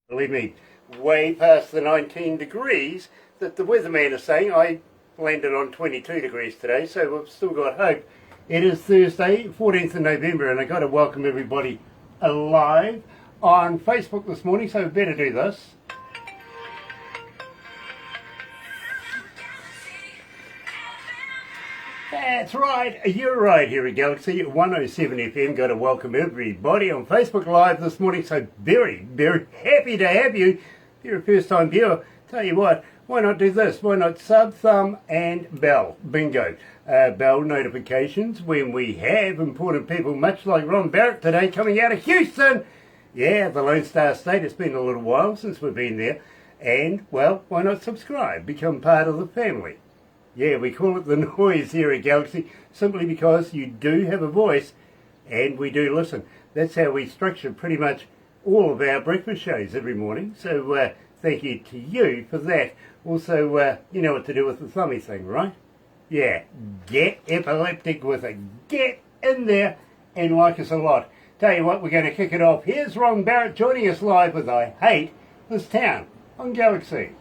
Believe me, way past the 19 degrees that the weatherman is saying. I landed on 22 degrees today, so we've still got hope. It is Thursday, 14th of November, and I've got to welcome everybody alive on Facebook this morning, so we better do this. That's right, you're right here at Galaxy 107 FM. Got to welcome everybody on Facebook Live this morning, so very, very happy to have you. If you're a first time viewer, tell you what, why not do this? Why not sub, thumb and bell? Bingo. Bell notifications when we have important people, much like Ron Barrett today, coming out of Houston. Yeah, the Lone Star State. It's been a little while since we've been there. And, well, why not subscribe? Become part of the family. Yeah, we call it the noise here at Galaxy simply because you do have a voice and we do listen. That's how we structure pretty much all of our breakfast shows every morning. So thank you to you for that. Also, you know what to do with the thummy thing, right? Yeah, get epileptic with it. Get in there and like us a lot. Tell you what, we're going to kick it off. Here's Ron Barrett joining us live with I Hate This Town on Galaxy.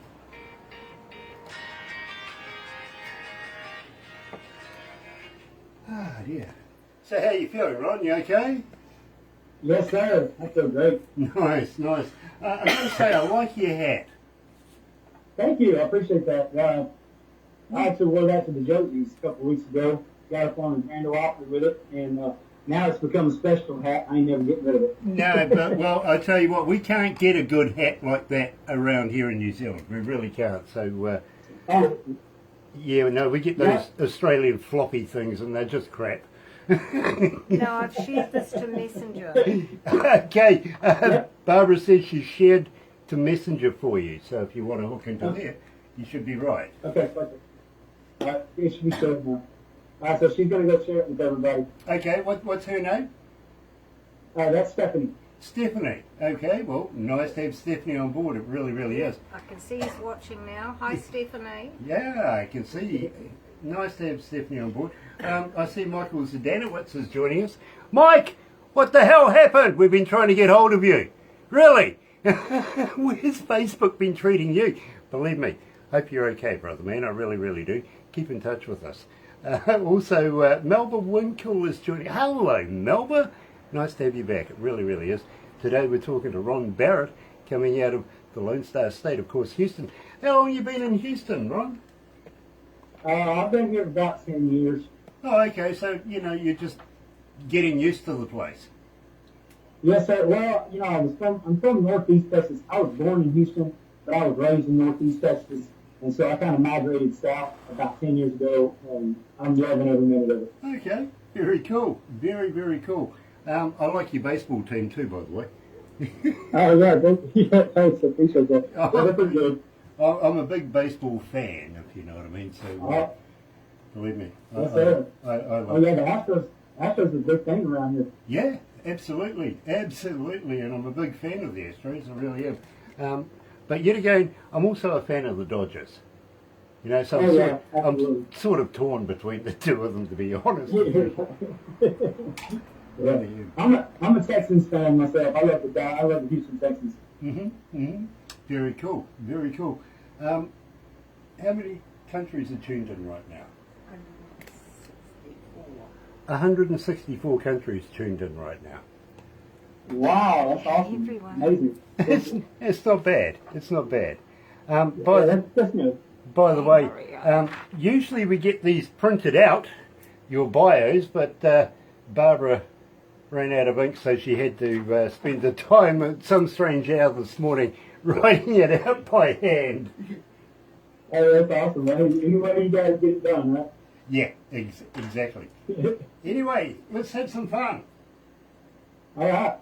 Ah, dear. So how you feeling, Ron? You okay? Yes, sir. I feel great. Nice, nice. I got to say, I like your hat. Thank you. I appreciate that. I actually wore that to the Josies a couple of weeks ago. Got up on the grand opera with it, and now it's become a special hat. I ain't never getting rid of it. No, but, well, I tell you what, we can't get a good hat like that around here in New Zealand. We really can't. So, yeah, no, we get those Australian floppy things, and they're just crap. No, I've shared this to Messenger. Okay, Barbara says she shared to Messenger for you, so if you want to hook into there, you should be right. Okay, perfect. All right, it should be good now. All right, so she's going to go share it with everybody. Okay, what's her name? That's Stephanie. Stephanie. Okay, well, nice to have Stephanie on board. It really, really is. I can see he's watching now. Hi, Stephanie. Yeah, I can see. Nice to have Stephanie on board. I see Michael Zdanowitz is joining us. Mike, what the hell happened? We've been trying to get hold of you. Really? Where's Facebook been treating you? Believe me, hope you're okay, brother man. I really, really do. Keep in touch with us. Also, Melba Winkle is joining. Hello, Melba. Nice to have you back. It really, really is. Today we're talking to Ron Barrett, coming out of the Lone Star State, of course, Houston. How long have you been in Houston, Ron? I've been here about 10 years. Oh, okay. So, you know, you're just getting used to the place. Yes, sir. Well, you know, I'm from Northeast Texas. I was born in Houston, but I was raised in Northeast Texas. And so I kind of migrated south about 10 years ago, and I'm loving every minute of it. Okay. Very cool. Very, very cool. I like your baseball team too, by the way. Oh, yeah, thanks. I appreciate that. Yeah, they're pretty good. I'm a big baseball fan, if you know what I mean. So, believe me. Yes, sir. I Oh, yeah, the Astros is a big thing around here. Yeah, absolutely. Absolutely. And I'm a big fan of the Astros. I really am. But yet again, I'm also a fan of the Dodgers. You know, so I'm sort of torn between the two of them, to be honest. Yeah. I'm a Texans fan myself. I love the Houston Texans. Very cool. Very cool. How many countries are tuned in right now? 164 countries tuned in right now. Wow, that's awesome. Everyone. Amazing. It's not bad. It's not bad. That's new. By the way, usually we get these printed out, your bios, but Barbara ran out of ink, so she had to spend the time at some strange hour this morning writing it out by hand. Oh, that's awesome. Anyway, you guys get it done, right? Yeah, exactly. Anyway, let's have some fun. All right.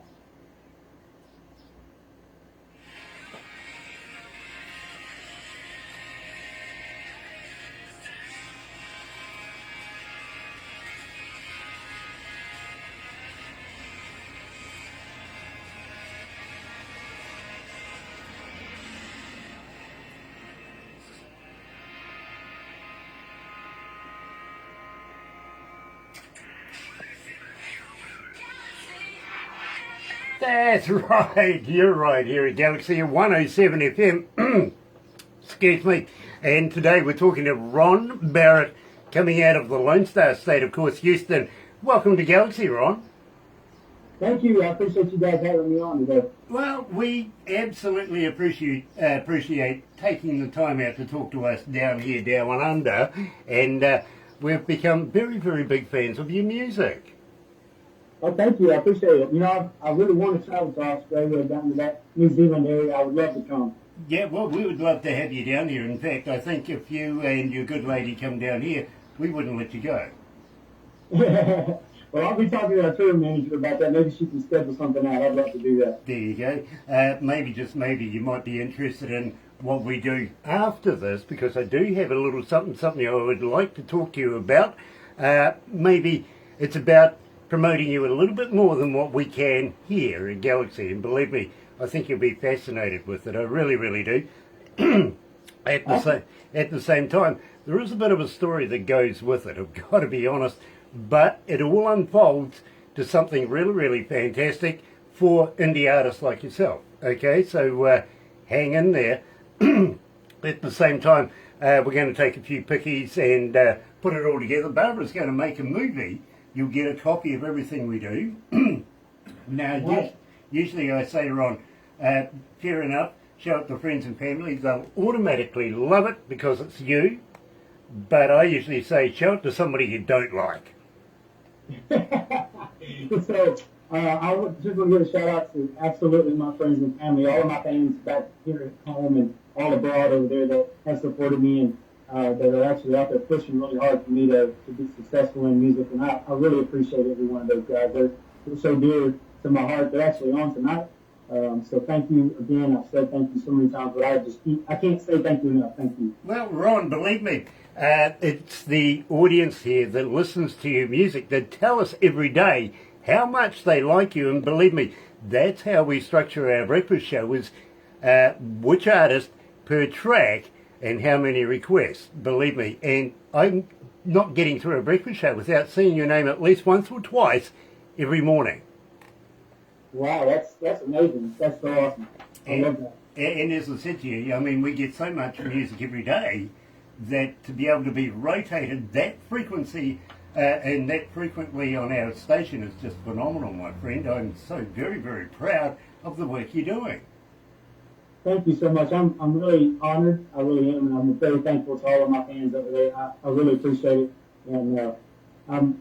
That's right, you're right here at Galaxy 107 FM. Excuse me. And today we're talking to Ron Barrett, coming out of the Lone Star State, of course, Houston. Welcome to Galaxy, Ron. Thank you. I appreciate you guys having me on today. Well, we absolutely appreciate taking the time out to talk to us down here, down under, and we've become very, very big fans of your music. Oh, thank you. I appreciate it. You know, I really want to travel to Australia, down to that New Zealand area. I would love to come. Yeah, well, we would love to have you down here. In fact, I think if you and your good lady come down here, we wouldn't let you go. Well, I'll be talking to our tour manager about that. Maybe she can schedule something out. I'd love to do that. There you go. Maybe, just maybe, you might be interested in what we do after this, because I do have a little something I would like to talk to you about. Maybe it's about promoting you a little bit more than what we can here at Galaxy, and believe me, I think you'll be fascinated with it. I really, really do. At the same time, there is a bit of a story that goes with it, I've got to be honest, but it all unfolds to something really, really fantastic for indie artists like yourself. Okay, so hang in there. At the same time, we're going to take a few pickies and put it all together. Barbara's going to make a movie. You'll get a copy of everything we do. Now, usually I say to Ron, fair enough, show it to friends and family. They'll automatically love it because it's you. But I usually say, show it to somebody you don't like. So, I would just want to give a shout out to absolutely my friends and family, all of my fans back here at home and all abroad over there that have supported me and that are actually out there pushing really hard for me to be successful in music. And I really appreciate every one of those guys. They're so dear to my heart. They're actually on tonight. So thank you again. I've said thank you so many times, but I can't say thank you enough. Thank you. Well, Ron, believe me, it's the audience here that listens to your music that tell us every day how much they like you. And believe me, that's how we structure our breakfast show, is which artist per track and how many requests. Believe me, and I'm not getting through a breakfast show without seeing your name at least once or twice every morning. Wow, that's amazing. That's so awesome. I love that. And as I said to you, I mean, we get so much music every day that to be able to be rotated that frequency and that frequently on our station is just phenomenal, my friend. I'm so very, very proud of the work you're doing. Thank you so much. I'm really honored. I really am, and I'm very thankful to all of my fans over there. I really appreciate it, and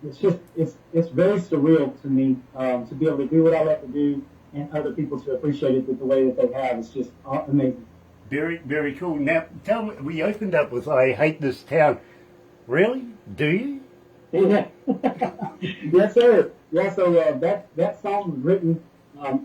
it's very surreal to me to be able to do what I love to do, and other people to appreciate it the way that they have. It's just amazing. Very, very cool. Now, tell me, we opened up with "I Hate This Town." Really? Do you? Yeah. Yes, sir. Yeah. So that song was written.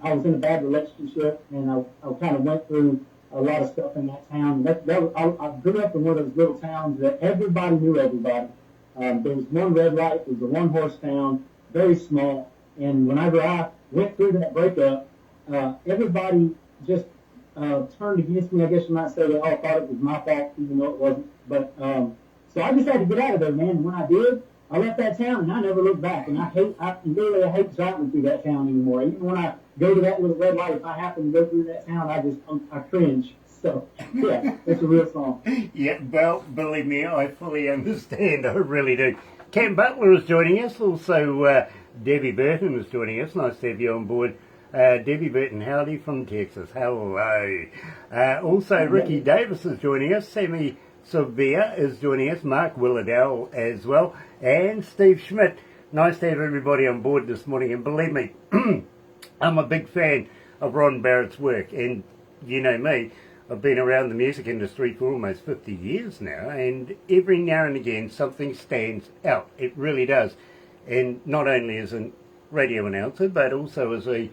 I was in a bad relationship, and I kind of went through a lot of stuff in that town. I grew up in one of those little towns that everybody knew everybody. There was one red light. It was a one-horse town, very small. And whenever I went through that breakup, everybody just turned against me. I guess you might say they all thought it was my fault, even though it wasn't. But so I just had to get out of there, man. And when I did, I left that town, and I never looked back. And I literally hate driving through that town anymore. Even when I go to that little red light, if I happen to go through that town, I cringe. So, yeah, it's a real song. Yeah, well, believe me, I fully understand. I really do. Cam Butler is joining us. Also, Debbie Burton is joining us. Nice to have you on board. Debbie Burton, howdy from Texas. Hello. Also, Ricky Davis is joining us. Sammy Sevilla is joining us. Mark Willardell as well. And Steve Schmidt. Nice to have everybody on board this morning. And believe me, I'm a big fan of Ron Barrett's work. And you know me, I've been around the music industry for almost 50 years now. And every now and again, something stands out. It really does. And not only as a radio announcer, but also as a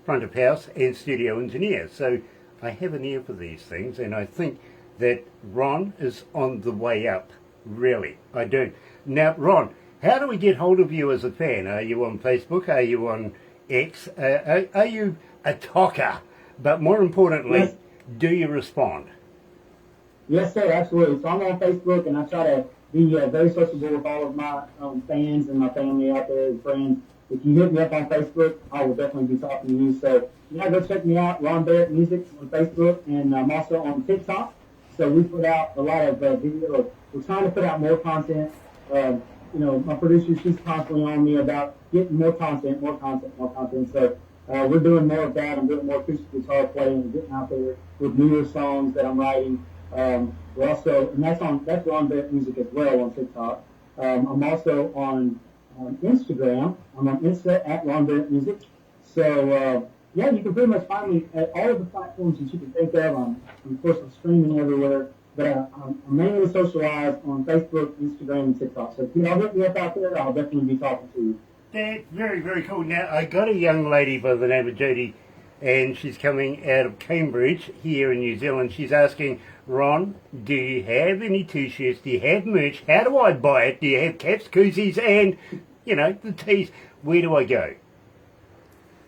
front of house and studio engineer. So I have an ear for these things, and I think that Ron is on the way up. Really, I do. Now, Ron, how do we get hold of you as a fan? Are you on Facebook? Are you on X? Are you a talker? But more importantly, yes. Do you respond? Yes, sir, absolutely. So I'm on Facebook, and I try to be very sociable with all of my fans and my family out there and friends. if you hit me up on Facebook, I will definitely be talking to you. So, yeah, go check me out, Ron Barrett Music on Facebook, and I'm also on TikTok. So we put out a lot of video. We're trying to put out more content. My producer, she's constantly on me about getting more content, more content, more content. So we're doing more of that. I'm doing more acoustic guitar playing and getting out there with newer songs that I'm writing. We're also, and that's Ron Barrett Music as well on TikTok. I'm also on Instagram. I'm on Insta at Ron Barrett Music. So yeah, you can pretty much find me at all of the platforms that you can think of. Of course, I'm streaming everywhere, but I'm mainly socialized on Facebook, Instagram, and TikTok. So if y'all hit me up out there, I'll definitely be talking to you. That's very, very cool. Now, I got a young lady by the name of Jodie, and she's coming out of Cambridge here in New Zealand. She's asking, Ron, do you have any T-shirts? Do you have merch? How do I buy it? Do you have caps, koozies, and, the tees? Where do I go?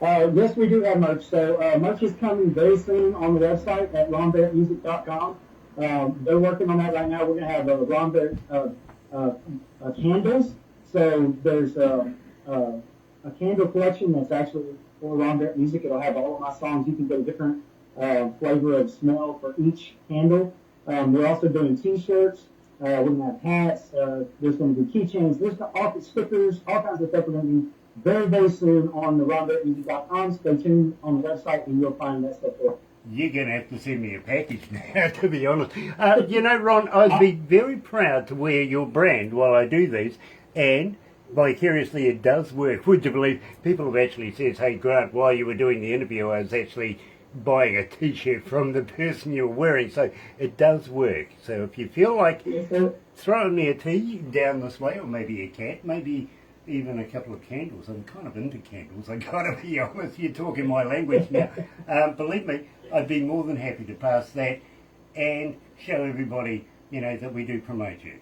Yes, we do have merch. So merch is coming very soon on the website at ronbarrettmusic.com. They're working on that right now. We're going to have Ron Barrett candles. So there's a candle collection that's actually for Ron Barrett Music. It'll have all of my songs. You can get a different flavor of smell for each candle. We're also doing T-shirts. We're going to have hats. There's going to be keychains. There's all stickers, all kinds of stuff we're going to be very, very soon on the ronbarrettmusic.com. Stay tuned on the website and you'll find that stuff there. You're going to have to send me a package now, to be honest. Ron, I'd be very proud to wear your brand while I do these, and vicariously it does work. Would you believe people have actually said, hey Grant, while you were doing the interview I was actually buying a T-shirt from the person you were wearing, so it does work. So if you feel like throwing me a T down this way, or maybe a cat, maybe even a couple of candles. I'm kind of into candles, I gotta be honest. You're talking my language now. Believe me, I'd be more than happy to pass that and show everybody, that we do promote you.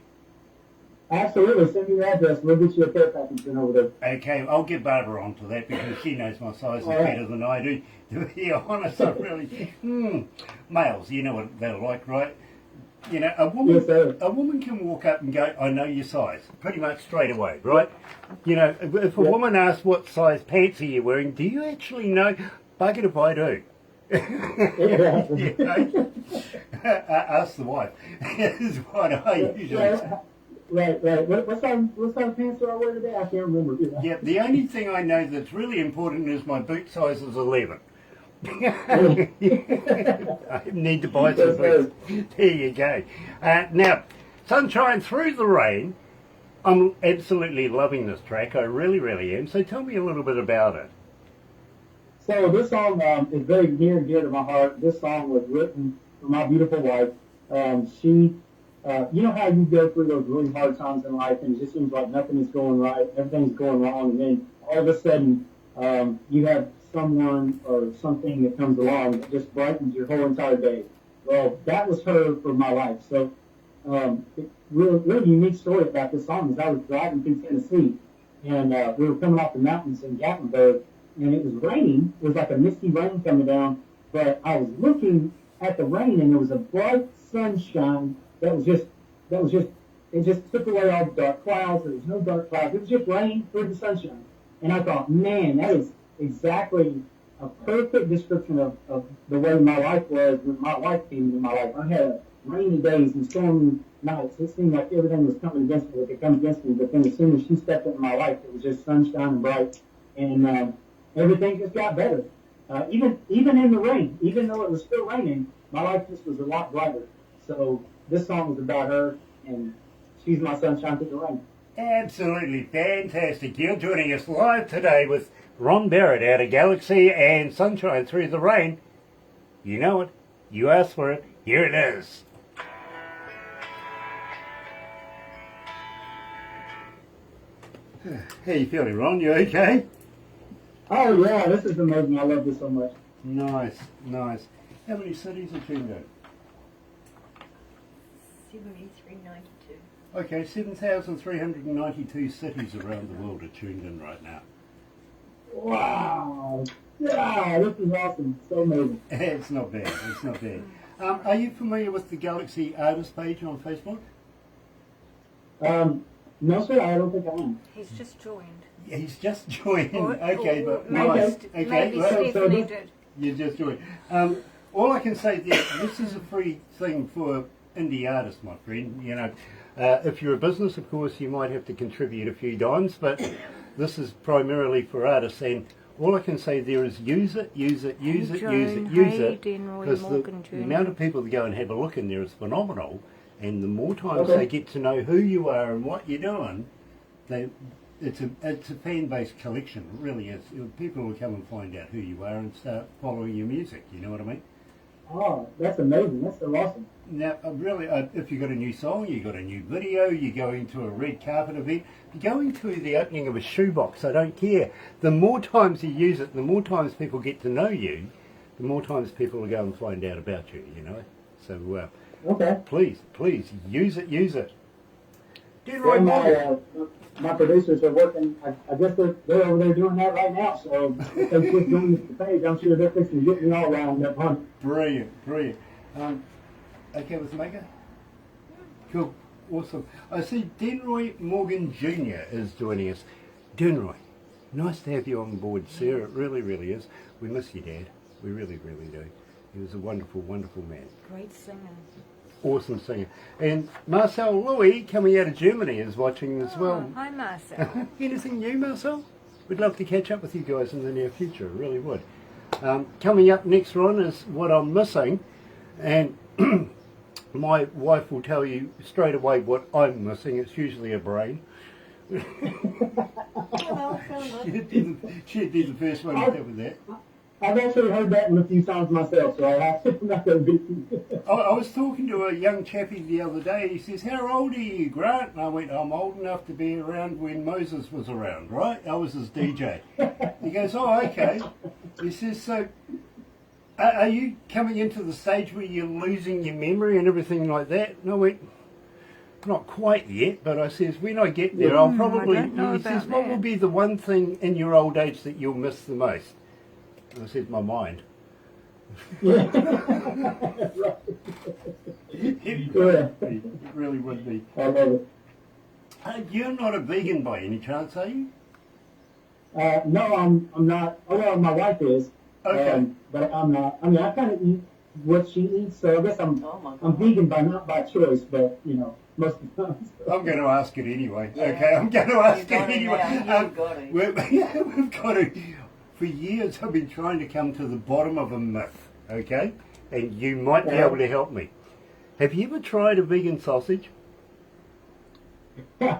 Absolutely. Send me your address. We'll get you a care package in over there. Okay, I'll get Barbara onto that because she knows my sizes better than I do. To be honest, I really... Males, you know what they're like, right? A woman can walk up and go, I know your size, pretty much straight away, right? If a woman asks what size pants are you wearing, do you actually know? Bugger if I do. Ask the wife is what I usually say. Right. What size pants do I wear today? I can't remember. Yeah, the only thing I know that's really important is my boot size is 11. I need to buy some boots. There you go. Now, Sunshine Through the Rain. I'm absolutely loving this track. I really, really am. So tell me a little bit about it. So this song is very near and dear to my heart. This song was written for my beautiful wife. She, you know how you go through those really hard times in life and it just seems like nothing is going right, everything's going wrong, and then all of a sudden you have someone or something that comes along that just brightens your whole entire day. Well, that was her for my life. So really unique story about this song is I was driving through Tennessee, and we were coming off the mountains in Gatlinburg, and it was raining. It was like a misty rain coming down, but I was looking at the rain, and there was a bright sunshine it just took away all the dark clouds. There was no dark clouds. It was just rain through the sunshine. And I thought, man, that is exactly a perfect description of the way my life was when my wife came into my life. I had rainy days and stormy nights. It seemed like everything was coming against me. It could come against me, but then as soon as she stepped into my life, it was just sunshine and bright, and everything just got better. Even in the rain, even though it was still raining, my life just was a lot brighter. So this song was about her, and she's my sunshine through the rain. Absolutely fantastic. You're joining us live today with Ron Barrett out of Galaxy and Sunshine Through the Rain. You know it. You asked for it. Here it is. How you feeling, Ron? You okay? Oh, yeah. This is amazing. I love this so much. Nice. How many cities are tuned in? 7392. Okay, 7,392 cities around the world are tuned in right now. Wow. Yeah, this is awesome. So amazing. It's not bad. Are you familiar with the Galaxy artist page on Facebook? No, sir, I don't think I am. He's just joined. Yeah, he's just joined. Or- Okay, or but maybe, nice. Okay, maybe well, Stephanie did. you just joined. All I can say is this is a free thing for indie artists, my friend. You know, if you're a business, of course, you might have to contribute a few dimes, but this is primarily for artists. And all I can say there is use it, use it, use it, use it, use it. Because the amount of people that go and have a look in there is phenomenal. And the more times they get to know who you are and what you're doing, it's a fan-based collection. It really is. People will come and find out who you are and start following your music. You know what I mean? Oh, that's amazing. That's so awesome. Now, really, if you've got a new song, you've got a new video, you're going to a red carpet event, you're going to the opening of a shoebox, I don't care. The more times you use it, the more times people get to know you, the more times people will go and find out about you, you know. So, Okay. please, use it, use it. Yeah, my producers are working. I guess they're over there doing that right now. So if they quit doing the page, I'm sure they're fixing to get me all wound up, huh? Brilliant. Okay with Mega? Cool, awesome. I see Denroy Morgan Jr. is joining us. Denroy, nice to have you on board, sir. It really, really is. We miss you, Dad. We really, really do. He was a wonderful, wonderful man. Great singer. Awesome singer. And Marcel Louis, coming out of Germany, is watching as well. Hi, Marcel. Anything new, Marcel? We'd love to catch up with you guys in the near future, really would. Coming up next, Ron, is What I'm Missing. And my wife will tell you straight away what I'm missing. It's usually a brain. She'd be the first one to cover that. I've actually heard that one a few times myself, so I'm not going to be. I was talking to a young chappie the other day. He says, "How old are you, Grant?" And I went, "I'm old enough to be around when Moses was around, right? I was his DJ." He goes, "Oh, okay." He says, "So, are you coming into the stage where you're losing your memory and everything like that?" And I went, "Not quite yet," but I says, "When I get there, I'll probably." I don't know He says, about "What will that." be the one thing in your old age that you'll miss the most?" And I said, "My mind." Yeah. It really would be. I love it. You're not a vegan by any chance, are you? No, I'm not. Oh, well, my wife is. Okay. But I'm not. I mean, I kind of eat what she eats, so I guess I'm vegan not by choice, but you know, most of the time. So. I'm going to ask it anyway. Yeah. Okay, I'm going to ask it You've got it anyway. now. You've got it. We've got to. For years, I've been trying to come to the bottom of a myth. Okay, and you might be able to help me. Have you ever tried a vegan sausage? I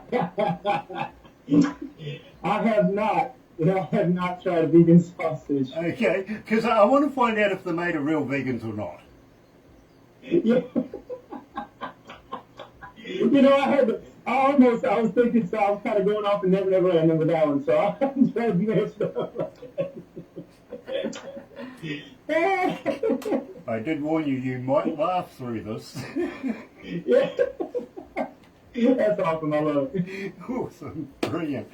have not. I have not tried a vegan sausage. Okay, because I want to find out if they're made of real vegans or not. Yeah. I was thinking, so I was kind of going off and never land with that one, so I haven't tried vegan stuff like that. I did warn you, you might laugh through this. Yeah. That's awesome, I love it. Awesome, brilliant.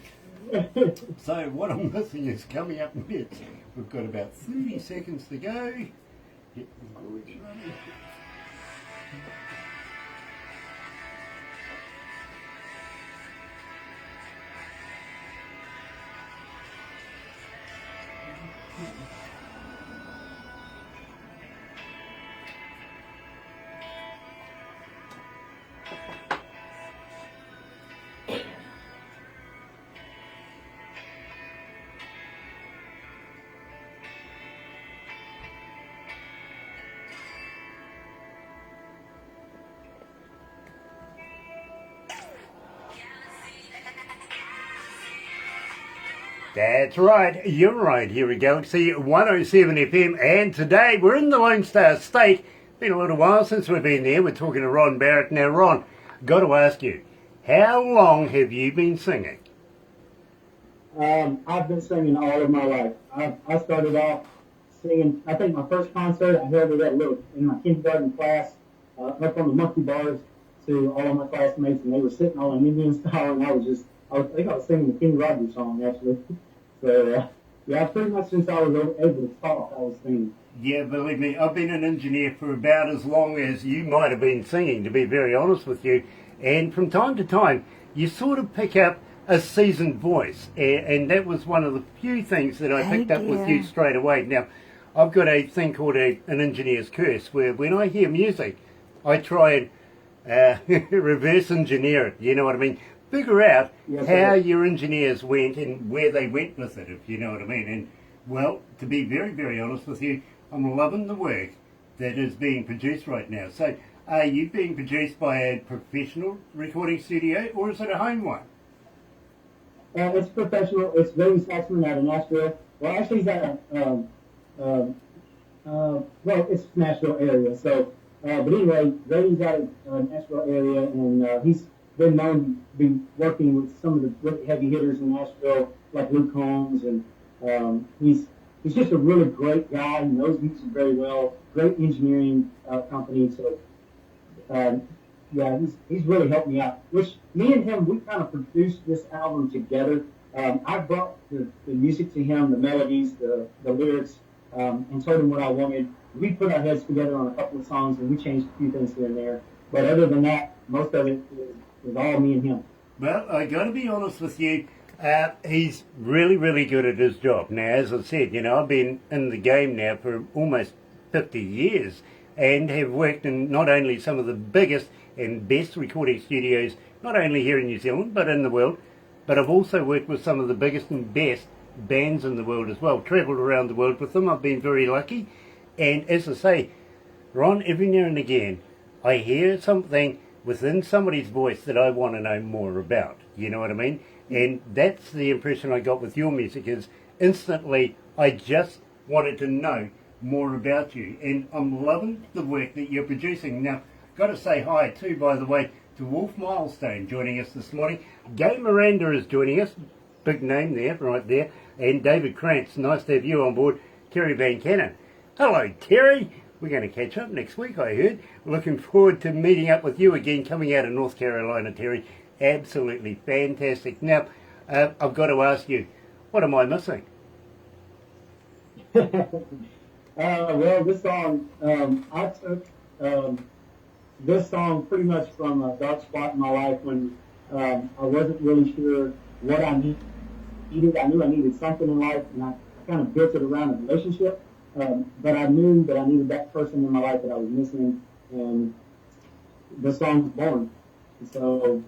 So what I'm missing is coming up next. We've got about 30 seconds to go. Get the boys running. That's right, you're right here at Galaxy 107 FM, and today we're in the Lone Star State. Been a little while since we've been there. We're talking to Ron Barrett. Now, Ron, got to ask you, how long have you been singing? I've been singing all of my life. I started off singing, I think my first concert, I held it in my kindergarten class, up on the monkey bars to all of my classmates, and they were sitting all in Indian style, and I think I was singing the King Roger song, actually. So, yeah, pretty much since I was able to talk, I was singing. Yeah, believe me, I've been an engineer for about as long as you might have been singing, to be very honest with you. And from time to time, you sort of pick up a seasoned voice, and that was one of the few things that I picked up with you straight away. Now, I've got a thing called an engineer's curse, where when I hear music, I try and reverse engineer it, you know what I mean? Figure out how your engineers went and where they went with it, if you know what I mean. And, well, to be very, very honest with you, I'm loving the work that is being produced right now. So, are you being produced by a professional recording studio, or is it a home one? It's professional. It's Ray Saxman out of Nashville. Well, actually, he's at well, it's Nashville area. So, but anyway, Ray's out of Nashville area, and he's been known to be working with some of the really heavy hitters in Nashville, like Luke Combs, and he's just a really great guy. He knows music very well. Great engineering company. So, yeah, he's really helped me out. Which me and him, we kind of produced this album together. I brought the music to him, the melodies, the lyrics, and told him what I wanted. We put our heads together on a couple of songs, and we changed a few things here and there. But other than that, most of it is all me and him. Well, I got to be honest with you. He's really, really good at his job. Now, as I said, you know, I've been in the game now for almost 50 years and have worked in not only some of the biggest and best recording studios, not only here in New Zealand, but in the world, but I've also worked with some of the biggest and best bands in the world as well. Travelled around the world with them. I've been very lucky. And as I say, Ron, every now and again, I hear something within somebody's voice that I want to know more about. You know what I mean? And that's the impression I got with your music, is instantly I just wanted to know more about you. And I'm loving the work that you're producing. Now, got to say hi too, by the way, to Wolf Milestone joining us this morning. Gay Miranda is joining us. Big name there, right there. And David Krantz, nice to have you on board. Terry Van Cannon. Hello, Terry. We're going to catch up next week, I heard. Looking forward to meeting up with you again, coming out of North Carolina, Terry. Absolutely fantastic. Now, I've got to ask you, what am I missing? Well, this song, I took this song pretty much from a dark spot in my life when I wasn't really sure what I needed. I knew I needed something in life, and I kind of built it around a relationship. But I knew that I needed that person in my life that I was missing, and the song was born. And so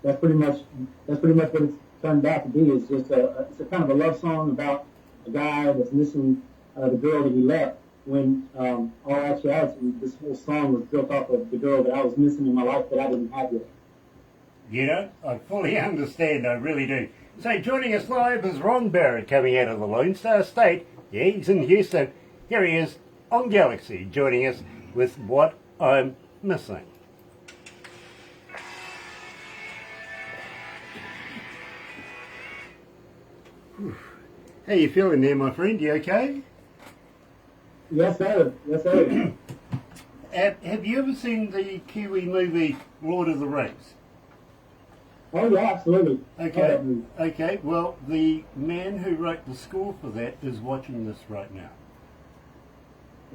that's pretty much what it's turned out to be. It's just it's a kind of a love song about a guy that's missing the girl that he left. When all actuality, this whole song was built off of the girl that I was missing in my life that I didn't have yet. You know, I fully understand. I really do. So joining us live is Ron Barrett, coming out of the Lone Star State. Yeah, he's in Houston. Here he is on Galaxy, joining us with What I'm Missing. How you feeling there, my friend? You okay? Yes, sir. Yes, sir. Have you ever seen the Kiwi movie Lord of the Rings? Oh, yeah, absolutely. Okay. Okay. Well, the man who wrote the score for that is watching this right now.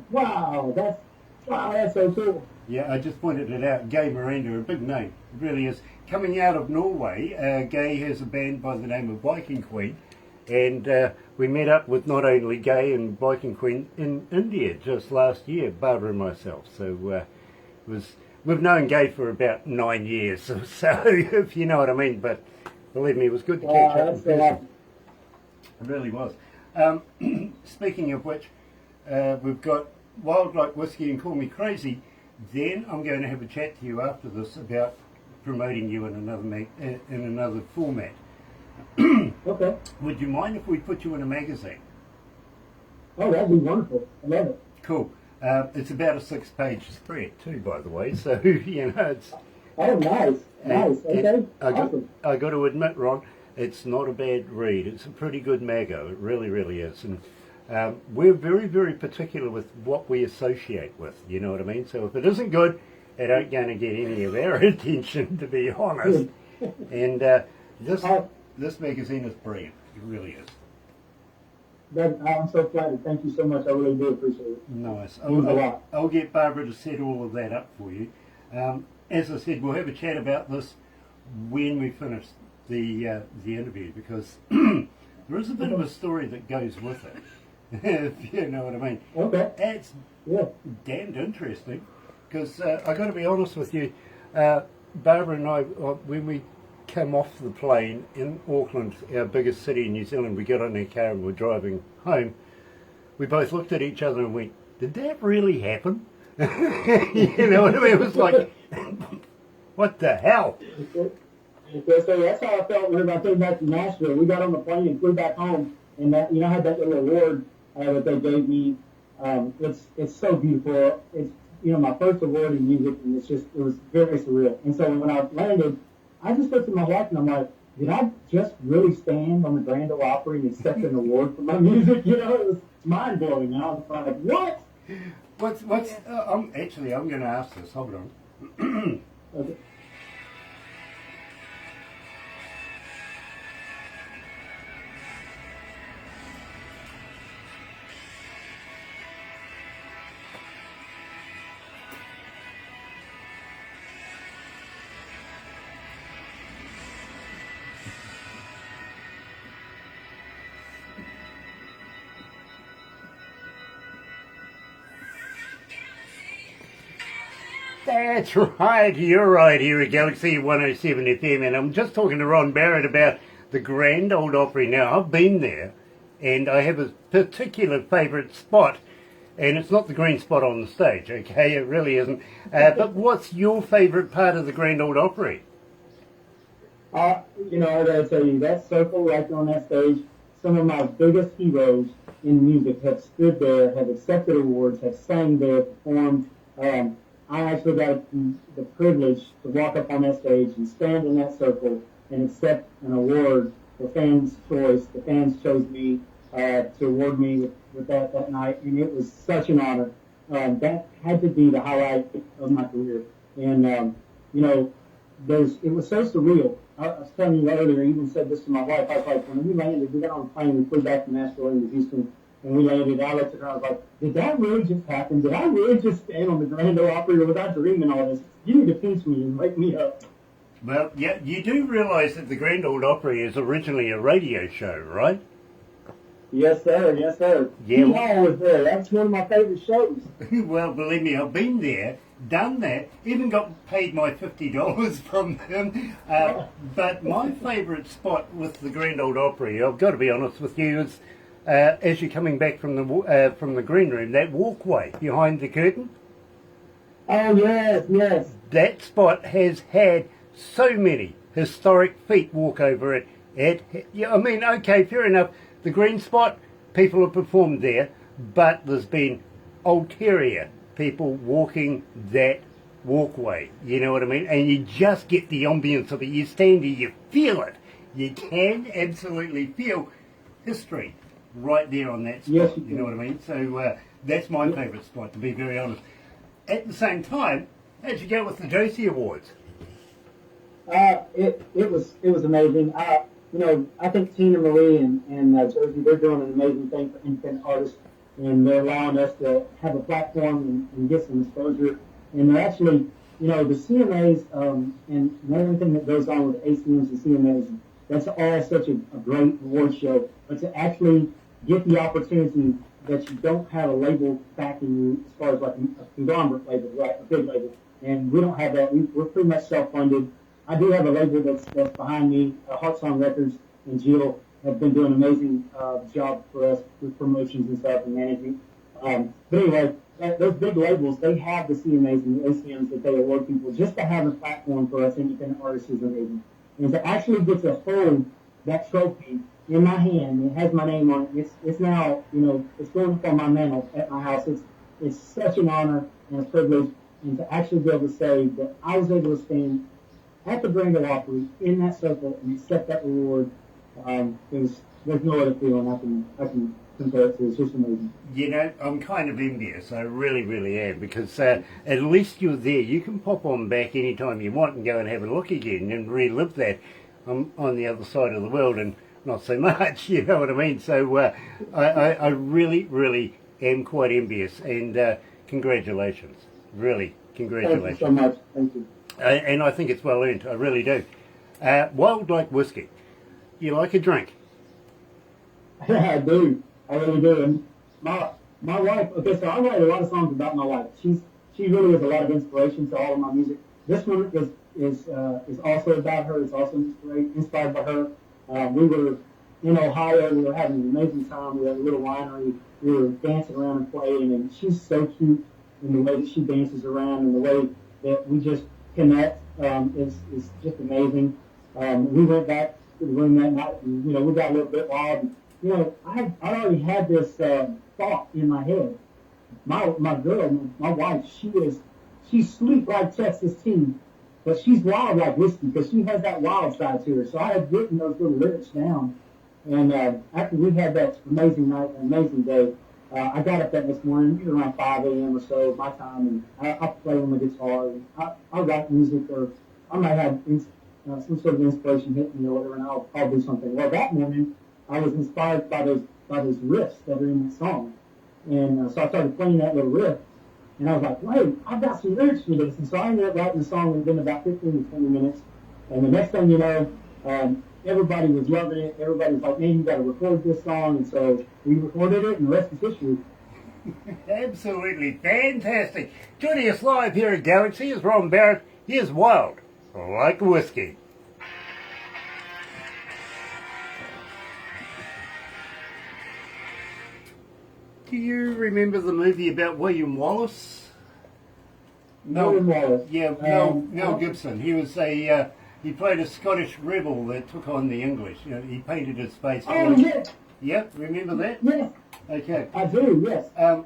Wow, that's so cool. Yeah, I just pointed it out. Gay Miranda, a big name, it really is. Coming out of Norway, Gay has a band by the name of Viking Queen, and we met up with not only Gay and Viking Queen in India just last year, Barbara and myself. So we've known Gay for about 9 years, so if you know what I mean. But believe me, it was good to catch up in person. It really was. Speaking of which, we've got Wildlife Whiskey and Call Me Crazy. Then I'm going to have a chat to you after this about promoting you in another format. Okay. Would you mind if we put you in a magazine? Oh, that'd be wonderful. I love it. Cool. It's about a 6-page spread too, by the way. So you know, it's. Oh, nice. Okay. Awesome. I got to admit, Ron, it's not a bad read. It's a pretty good mago. It really, really is. And we're very, very particular with what we associate with. You know what I mean? So if it isn't good, it ain't going to get any of our attention, to be honest. And this magazine is brilliant. It really is. I'm so flattered. Thank you so much. I really do appreciate it. Nice. Means a lot. I'll get Barbara to set all of that up for you. As I said, we'll have a chat about this when we finish the interview, because there is a bit of a story that goes with it, if you know what I mean. Okay. It's Yeah. damned interesting, because I got to be honest with you, Barbara and I, when we came off the plane in Auckland, our biggest city in New Zealand, we got in our car and we're driving home. We both looked at each other and went, "Did that really happen?" You know what I mean? It was like, what the hell? Okay, so that's how I felt when I came back to Nashville. We got on the plane and flew back home, and that, I had that little award that they gave me. It's so beautiful. It's my first award in music, and it was very surreal. And so when I landed, I just looked at my wife and I'm like, did I just really stand on the Grand Ole Opry and accept an award for my music? It was mind blowing. And I was like, what? What's? I'm going to ask this. Hold on. Okay. That's right, you're right here at Galaxy 107 FM, and I'm just talking to Ron Barrett about the Grand Ole Opry. Now, I've been there, and I have a particular favourite spot, and it's not the green spot on the stage, okay, it really isn't. But what's your favourite part of the Grand Ole Opry? I gotta tell you, that circle right there on that stage, some of my biggest heroes in music have stood there, have accepted awards, have sang there, performed. I actually got the privilege to walk up on that stage and stand in that circle and accept an award for fans' choice. The fans chose me to award me with that night, and it was such an honor. That had to be the highlight of my career. And, it was so surreal. I was telling you earlier, I even said this to my wife. I was like, when we landed, we got on a plane, we flew back from Nashville into Houston, and we landed. I looked at her, I was like, did that really just happen? Did I really just stand on the Grand Ole Opry, or was I dreaming all this? You need to pinch me and wake me up. Well, yeah, you do realise that the Grand Ole Opry is originally a radio show, right? Yes, sir. Yes, sir. Yeah. Hall was there. That's one of my favorite shows. Well, believe me, I've been there, done that, even got paid my $50 from them. But my favourite spot with the Grand Ole Opry, I've got to be honest with you, is as you're coming back from the green room, that walkway behind the curtain. Oh, yes, yes. That spot has had so many historic feet walk over it. Okay, fair enough. The green spot, people have performed there, but there's been ulterior people walking that walkway. You know what I mean? And you just get the ambience of it. You stand there, you feel it. You can absolutely feel history right there on that spot. Yes, you know what I mean? So that's my favourite spot, to be very honest. At the same time, how'd you go with the Josie Awards? It was amazing. I think Tina Marie and Josie, they're doing an amazing thing for independent artists, and they're allowing us to have a platform and get some exposure. And they're actually, the CMAs and everything that goes on with ACMs and CMAs, that's all such a great award show. But to actually get the opportunity that you don't have a label backing you as far as like a conglomerate label, right, a big label, and we don't have that. We're pretty much self-funded. I do have a label that's behind me, Heart Song Records, and Jill have been doing an amazing job for us with promotions and stuff and management. But anyway, those big labels, they have the CMAs and the ACMs that they award people. Just to have a platform for us independent artists is amazing. And to actually get to hold that trophy in my hand, it has my name on it. It's now, it's going up on my mantle at my house. It's such an honor and a privilege, and to actually be able to say that I was able to stand at the Grand Ole Opry in that circle and accept that reward, there's no other feeling I can compare it to. It's just amazing. I'm kind of envious. I really, really am, because at least you're there. You can pop on back anytime you want and go and have a look again and relive that. I'm on the other side of the world and not so much, you know what I mean? So I really, really am quite envious, and congratulations. Really, congratulations. Thank you so much. Thank you. And I think it's well earned. I really do. Wild like whiskey. You like a drink? I do. I really do. And my wife. Okay, so I write a lot of songs about my wife. She really is a lot of inspiration to all of my music. This one is also about her. It's also inspired by her. We were in Ohio. We were having an amazing time. We had a little winery. We were dancing around and playing, and she's so cute in the way that she dances around and the way that we just connect is just amazing. We went back to the room that night, and we got a little bit wild. And, I already had this thought in my head. My girl, my wife, she's sweet like Texas tea, but she's wild like whiskey because she has that wild side to her. So I had written those little lyrics down, and after we had that amazing night, amazing day, I got up that next morning, usually around 5 a.m. or so, my time, and I play on the guitar, and I write music, or I might have some sort of inspiration hit me or whatever, and I'll do something. Well, that morning, I was inspired by those riffs that are in the song. And so I started playing that little riff, and I was like, wait, I've got some lyrics for this. And so I ended up writing the song within about 15 to 20 minutes. And the next thing you know, everybody was loving it. Everybody was like, man, you got to record this song. And so we recorded it, and the rest is history. Absolutely fantastic. Joining us live here at Galaxy is Ron Barrett. He is wild like whiskey. Do you remember the movie about William Wallace? William Wallace. Yeah, Mel Gibson. He was he played a Scottish rebel that took on the English. He painted his face. Oh, yes. Yep, remember that? Yes. Okay. I do, yes. I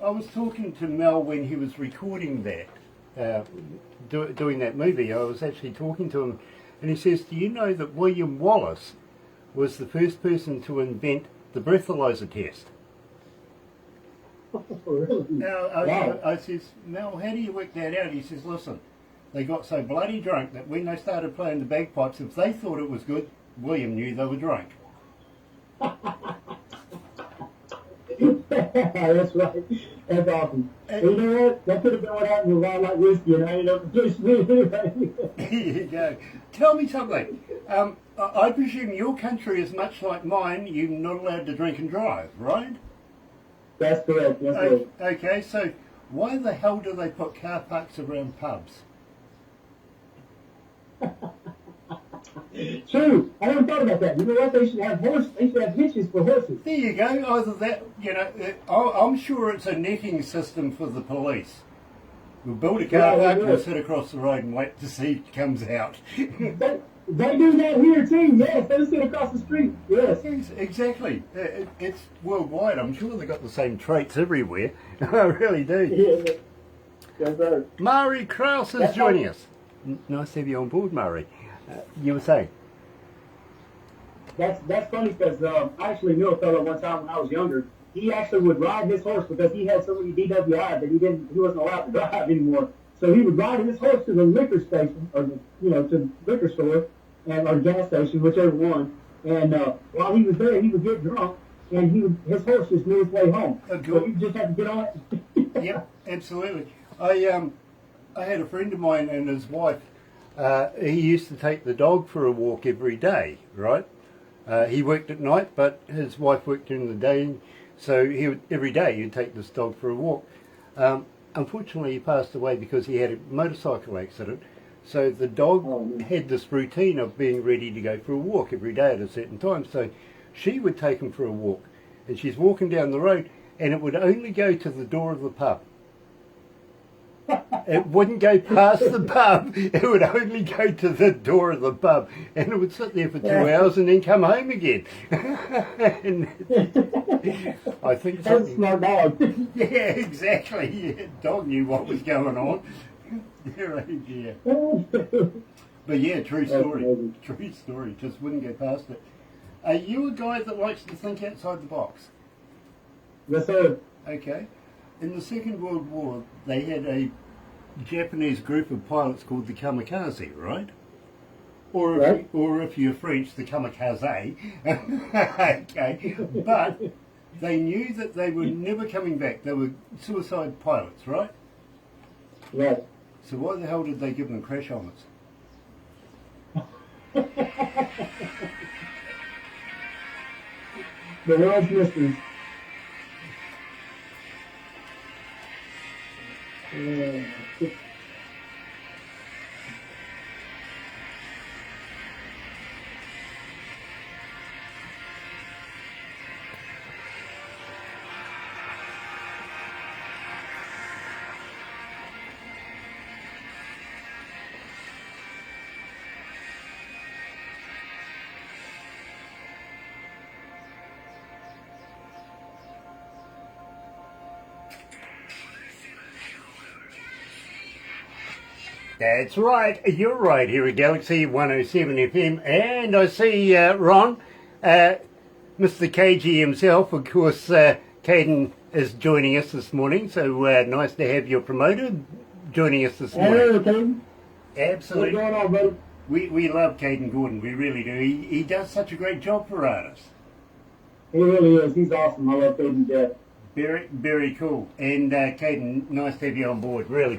was talking to Mel when he was recording that, doing that movie. I was actually talking to him, and he says, do you know that William Wallace was the first person to invent the breathalyzer test? Really? Now, Wow. I says, Mel, how do you work that out? He says, listen, they got so bloody drunk that when they started playing the bagpipes, if they thought it was good, William knew they were drunk. That's right. That's awesome. You know what? That could have been what happened with Wild Like Whiskey, and I ended up just me. There you go. Tell me something. I presume your country is much like mine. You're not allowed to drink and drive, right? That's correct. Yes, sir. Okay, so why the hell do they put car parks around pubs? True. I never thought about that. You know what? They should have hitches for horses. There you go. Either that, I'm sure it's a netting system for the police. We'll build a car park and we'll sit across the road and wait to see it comes out. They do that here too. Yes, they sit across the street. Yes. Exactly. It's worldwide. I'm sure they've got the same traits everywhere. I really do. Yeah. That's right. Murray Krause is joining us. Nice to have you on board, Murray. You were saying? That's funny because I actually knew a fellow one time when I was younger. He actually would ride his horse because he had so many DWIs that he wasn't allowed to drive anymore. So he would ride his horse to the liquor station, or to the liquor store, or gas station, whichever one. And while he was there, he would get drunk, and his horse just knew his way home. So you just had to get on it. Yep, absolutely. I had a friend of mine and his wife. He used to take the dog for a walk every day, right? He worked at night, but his wife worked during the day, so every day he'd take this dog for a walk. Unfortunately, he passed away because he had a motorcycle accident. So the dog had this routine of being ready to go for a walk every day at a certain time. So she would take him for a walk, and she's walking down the road, and it would only go to the door of the pub. It wouldn't go past the pub. It would only go to the door of the pub, and it would sit there for 2 hours and then come home again. And I think That's a smart dog. Yeah, exactly. Yeah, dog knew what was going on. Yeah. But yeah, true story. True story. Just wouldn't go past it. Are you a guy that likes to think outside the box? Yes, sir. Okay. In the Second World War, they had a Japanese group of pilots called the kamikaze, right? Or if you're French, the kamikaze. Okay. But they knew that they were never coming back. They were suicide pilots, right? Right. So why the hell did they give them crash helmets? The world's mysteries. Yeah. That's right, you're right here at Galaxy 107 FM, and I see Ron, Mr. KG himself, of course. Caden is joining us this morning, so nice to have your promoter joining us this morning. Hello, Caden. Absolutely. What's going on, buddy? We love Caden Gordon, we really do. He does such a great job for artists. He really is. He's awesome. I love Caden to death. Very, very cool. And Caden, nice to have you on board, really.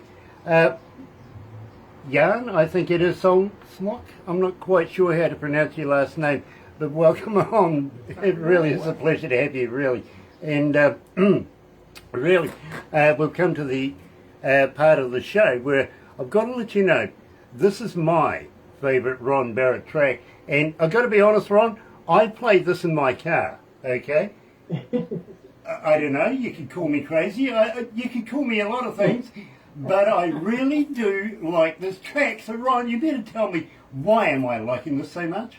Jan, I think it is Smock. I'm not quite sure how to pronounce your last name, but welcome on. It really is a pleasure to have you, really. And really, we've come to the part of the show where I've got to let you know, this is my favourite Ron Barrett track. And I've got to be honest, Ron, I played this in my car, okay? I don't know, you could call me crazy, you could call me a lot of things, but I really do like this track. So Ron, you better tell me, why am I liking this so much?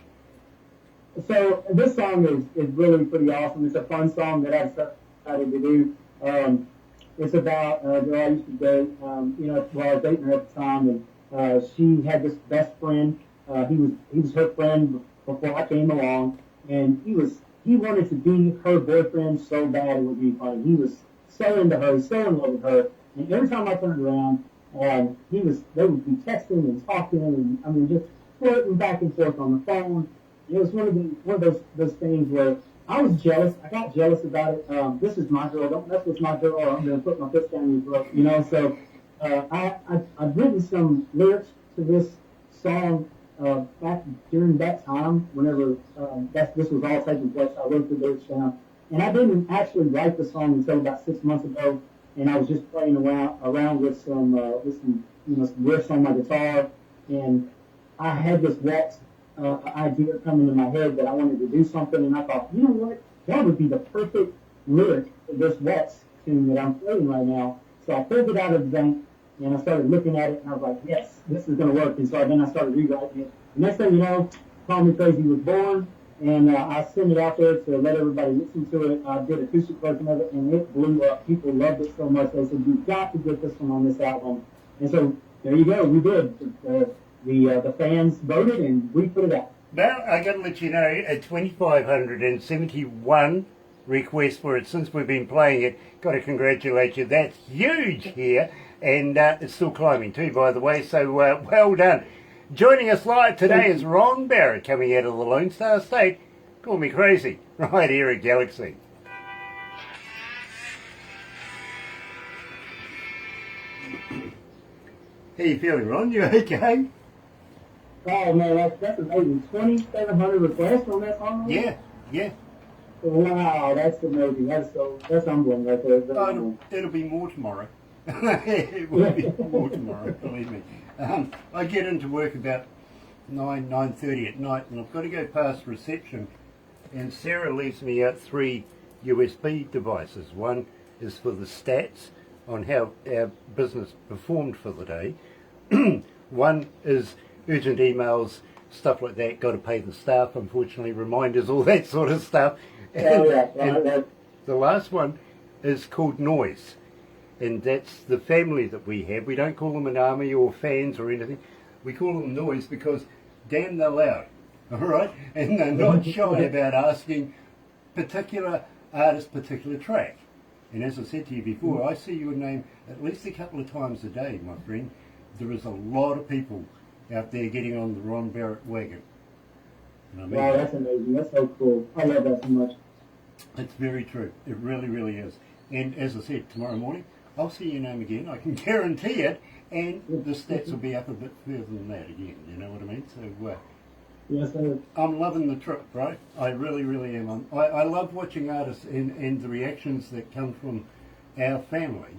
So this song is really pretty awesome. It's a fun song that I decided to do. It's about a girl I used to date, while I was dating her at the time, and she had this best friend. He was her friend before I came along, and he wanted to be her boyfriend so bad it would be funny. He was so into her, so in love with her. And every time I turned around, they would be texting and talking, and I mean just flirting back and forth on the phone. It was one of those things where I was jealous. I got jealous about it. This is my girl. Don't mess with my girl, or I'm going to put my fist down your throat. You know. So I've written some lyrics to this song back during that time. Whenever this was all taking place, I wrote the lyrics down, and I didn't actually write the song until about 6 months ago. And I was just playing around with some riffs on my guitar, and I had this waltz idea come into my head that I wanted to do something, and I thought, you know what, that would be the perfect lyric for this waltz tune that I'm playing right now. So I pulled it out of the bank, and I started looking at it, and I was like, yes, this is going to work. And so then I started rewriting it. The next thing you know, Call Me Crazy was born. And I sent it out there to let everybody listen to it. I did an acoustic version of it, and it blew up. People loved it so much. They said, you've got to get this one on this album. And so there you go. We did. The fans voted, and we put it out. Well, I got to let you know, 2,571 requests for it since we've been playing it. Got to congratulate you. That's huge here. And it's still climbing too, by the way. So well done. Joining us live today is Ron Barrett, coming out of the Lone Star State. Call me crazy, right here at Galaxy. How you feeling, Ron? You okay? Oh man, that's amazing. 2,700 requests on that song. Yeah. Wow, that's amazing. That's humbling right there. It'll be more tomorrow. It will be more tomorrow, believe me. I get into work about 9:30 at night, and I've got to go past reception, and Sarah leaves me out 3 USB devices. One is for the stats on how our business performed for the day. One is urgent emails, stuff like that, got to pay the staff, unfortunately, reminders, all that sort of stuff. And the last one is called noise. And that's the family that we have. We don't call them an army or fans or anything. We call them noise because, damn, they're loud. All right? And they're not shy about asking particular artist, particular track. And as I said to you before, I see your name at least a couple of times a day, my friend. There is a lot of people out there getting on the Ron Barrett wagon. And I mean, wow, that's amazing. That's so cool. I love that so much. It's very true. It really, really is. And as I said, tomorrow morning, I'll see your name again. I can guarantee it. And the stats will be up a bit further than that again. You know what I mean? So Yes, sir. I'm loving the trip, right? I really, really am. I love watching artists and the reactions that come from our family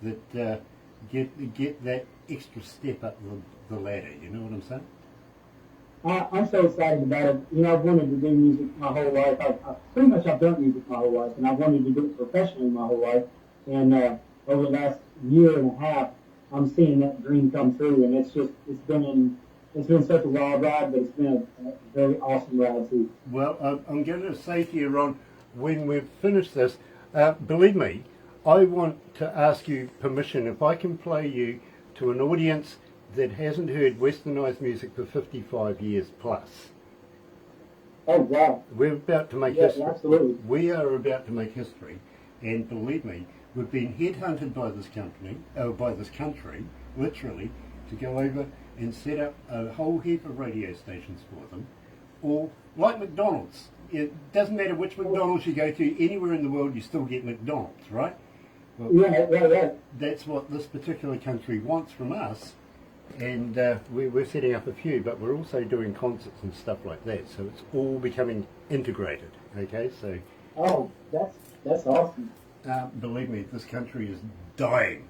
that get that extra step up the ladder. You know what I'm saying? I'm so excited about it. You know, I've wanted to do music my whole life. Pretty much I've done music my whole life, and I've wanted to do it professionally my whole life. And over the last year and a half, I'm seeing that dream come true, and it's been such a wild ride, but it's been a very awesome ride too. Well, I'm going to say to you, Ron, when we've finished this, believe me, I want to ask you permission if I can play you to an audience that hasn't heard westernised music for 55 years plus. Oh wow! We're about to make Yes, history. absolutely. We are about to make history, and believe me, we've been headhunted by this country, literally, to go over and set up a whole heap of radio stations for them, or like McDonald's. It doesn't matter which McDonald's you go to, anywhere in the world you still get McDonald's, right? Well, Yeah. that's what this particular country wants from us, and we're setting up a few, but we're also doing concerts and stuff like that, so it's all becoming integrated, okay? So, Oh, that's awesome. believe me, this country is dying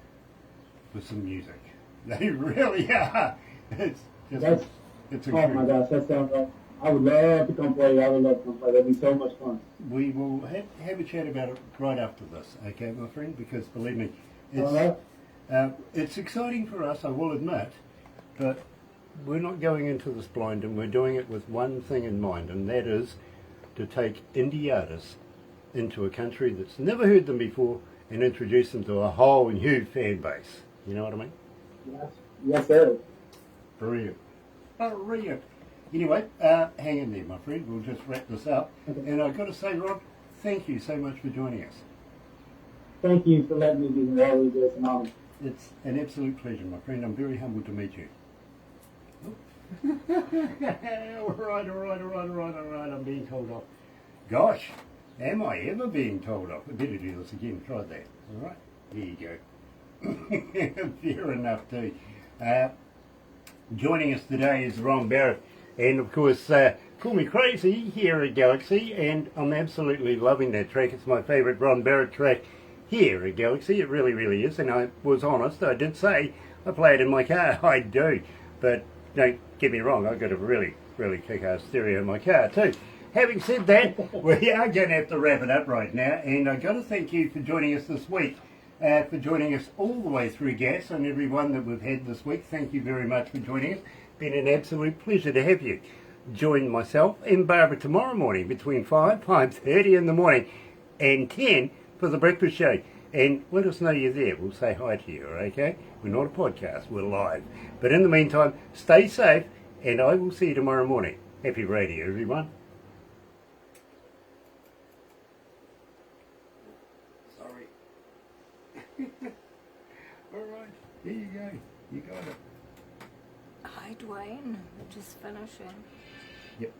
for some music. They really are. It's just, it's Oh my incredible. gosh, that sounds like I would love to come play. I would love to come play. That'd be so much fun. We will have a chat about it right after this, okay, my friend? Because believe me, All right. it's exciting for us, I will admit, but we're not going into this blind, and we're doing it with one thing in mind, and that is to take indie artists into a country that's never heard them before and introduce them to a whole new fan base. You know what I mean? Yes, sir. Brilliant. Brilliant. Anyway, hang in there, my friend. We'll just wrap this up. Okay. And I've got to say, Ron, thank you so much for joining us. Thank you for letting me be here. Always is an honor. It's an absolute pleasure, my friend. I'm very humbled to meet you. all right. I'm being told off. Gosh, am I ever being told off? I better do this again. Try that. All right. There you go. Fair enough, too. Joining us today is Ron Barrett, and of course, Call Me Crazy here at Galaxy, and I'm absolutely loving that track. It's my favourite Ron Barrett track here at Galaxy. It really, really is, and I was honest. I did say I play it in my car. I do, but don't get me wrong, I've got a really, really kick-ass stereo in my car too. Having said that, we are going to have to wrap it up right now, and I've got to thank you for joining us this week. For joining us all the way through Gas and everyone that we've had this week. Thank you very much for joining us. Been an absolute pleasure to have you. Join myself and Barbara tomorrow morning between 5:30 in the morning and 10 for the breakfast show. And let us know you're there. We'll say hi to you, okay? We're not a podcast, we're live. But in the meantime, stay safe, and I will see you tomorrow morning. Happy radio, everyone. Sorry. All right, there you go. You got it. Hi, Dwayne. Just finishing. Yep.